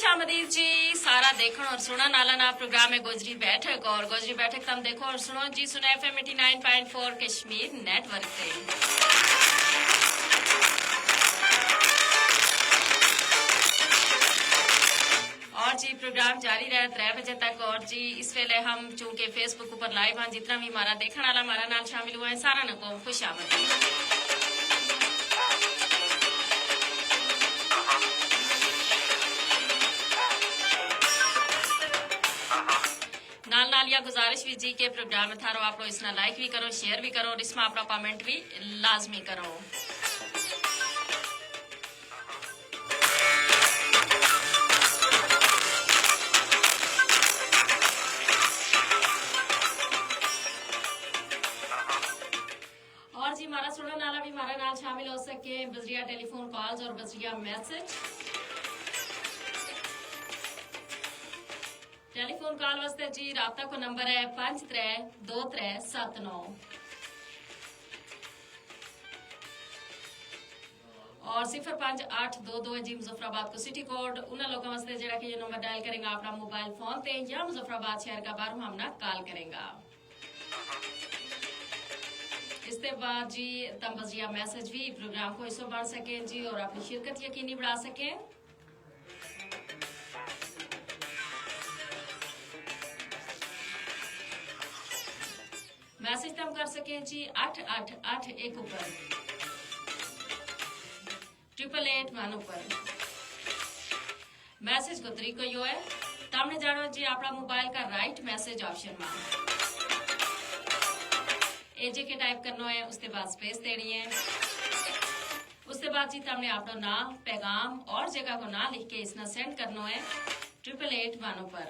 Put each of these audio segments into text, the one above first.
खुश आमदीद जी। सारा देखो और सुनो नाला ना प्रोग्राम है गोजरी बैठक और गोजरी बैठक तुम देखो और सुनो जी सुनो FM 89.4 कश्मीर नेटवर्क पे। और जी प्रोग्राम जारी रहे 3 बजे तक और जी इस वेले हम चूंकि फेसबुक ऊपर लाइव हाँ जितना भी हमारा देखने वाला हमारा नाल शामिल हुआ है सारा न को खुश आमदीद। नाल नाल या गुजारिश भी जी के प्रोग्राम में थारो आप लोग इसना लाइक भी करो शेयर भी करो और इसमें अपना कमेंट भी लाजमी करो। और जी हमारा सुनने वाला भी हमारा नाल शामिल हो सके बजरिया टेलीफोन कॉल्स और बजरिया मैसेज। टेलीफोन कॉल वास्ते जी राबता को नंबर है 532379 और 05822 जी मुजफ्फराबाद को सिटी कोड उन लोगों वास्ते जेड़ा कि ये नंबर डायल करेंगे अपना मोबाइल फोन ते या मुजफ्फराबाद शहर का बार हमना कॉल करेंगे। इसके बाद जी तम बजिया मैसेज भी प्रोग्राम को हिस्सा बन सके जी और अपनी शिरकत यकीनी बढ़ा सके। मैसेज तम कर सके जी 8881 ऊपर 888 ऊपर। मैसेज को तरीको यो है तमने जानो जी अपना मोबाइल का राइट मैसेज ऑप्शन में एजे के टाइप करना है उसके बाद स्पेस देनी है उसके बाद जी तमने अपना नाम पैगाम और जगह को ना लिख के इसना सेंड करना है 8881 ऊपर।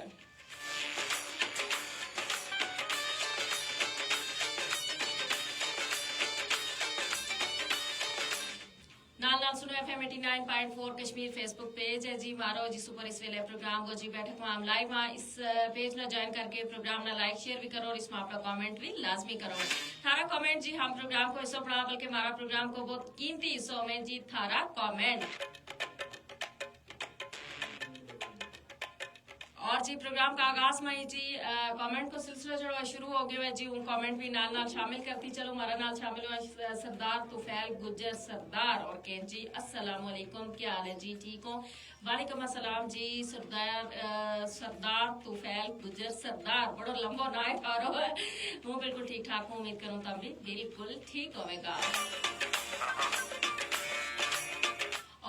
नाल नाल सुनो FM 89.4 कश्मीर फेसबुक पेज है जी मारो जी सुपर इस वेले प्रोग्राम को जी बैठक में हम लाइव हाँ इस पेज में ज्वाइन करके प्रोग्राम ना लाइक शेयर भी करो और इसमें अपना कमेंट भी लाजमी करो। थारा कमेंट जी हम प्रोग्राम को हिस्सा पड़ा बल्कि हमारा प्रोग्राम को बहुत कीमती हिस्सों में जी थारा कमेंट। और जी प्रोग्राम का आगाज में ही जी कमेंट को सिलसिला जो शुरू हो गया है जी उन कमेंट भी नाल नाल शामिल करती चलो हमारा नाल शामिल हुआ सरदार तुफैल गुज्जर सरदार और कह जी अस्सलाम वालेकुम क्या हाल है जी ठीक हो। वालेकुम अस्सलाम जी सरदार तुफैल गुज्जर सरदार बड़ा लंबा नाइट आ रहा है वो बिल्कुल ठीक ठाक हूँ उम्मीद करूँ तब भी बिल्कुल ठीक होगा।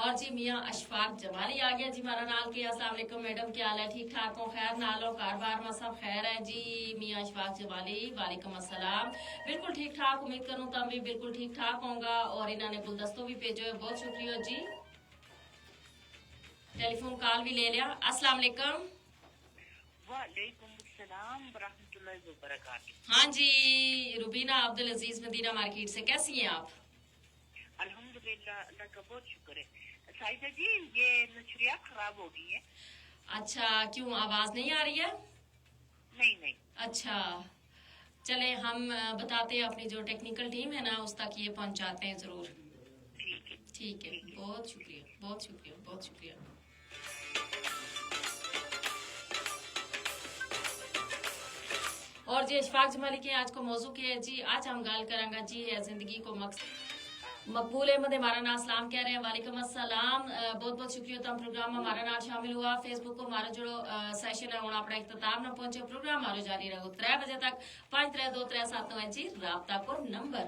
और जी मियाँ अशफाक जमाली आ गया जी हमारा नाल के अस्सलाम वालेकुम मैडम क्या हाल है ठीक ठाक हो खैर नालो कारोबार में सब खैर है जी मियाँ अशफाक जमाली वालेकुम अस्सलाम बिल्कुल ठीक ठाक उम्मीद करूँ तब भी बिल्कुल ठीक ठाक होगा। और इन्होंने गुलदस्तों भी भेजो है बहुत शुक्रिया जी। टेलीफोन कॉल भी ले लिया। अस्सलाम वालेकुम। वालेकुम अस्सलाम रहमतुल्लाहि व बरकातहू। हाँ जी रुबीना अब्दुल अजीज मदीना मार्केट से कैसी हैं आप? अल्हम्दुलिल्लाह अल्लाह का बहुत शुक्र है। साइदा जी ये नशरियात खराब हो गई है। अच्छा क्यों आवाज नहीं आ रही है? नहीं नहीं अच्छा चले हम बताते हैं अपनी जो टेक्निकल टीम है ना उस तक ये पहुंचाते हैं जरूर। ठीक है बहुत शुक्रिया बहुत शुक्रिया बहुत शुक्रिया। और जी अशफाक जमाली के आज को मौजू के है जी आज हम गाल करांगा जी है जिंदगी को मकबूल अहमद हमारा नाम सलाम कह रहे हैं वालेकुम अस्सलाम बहुत बहुत शुक्रिया तुम प्रोग्राम में हमारा नाम शामिल हुआ फेसबुक को हमारा जो सेशन है वो अपना इख्तिताम न पहुंचे प्रोग्राम हमारा जारी रहो 3 बजे तक 532379 जी राबता को नंबर।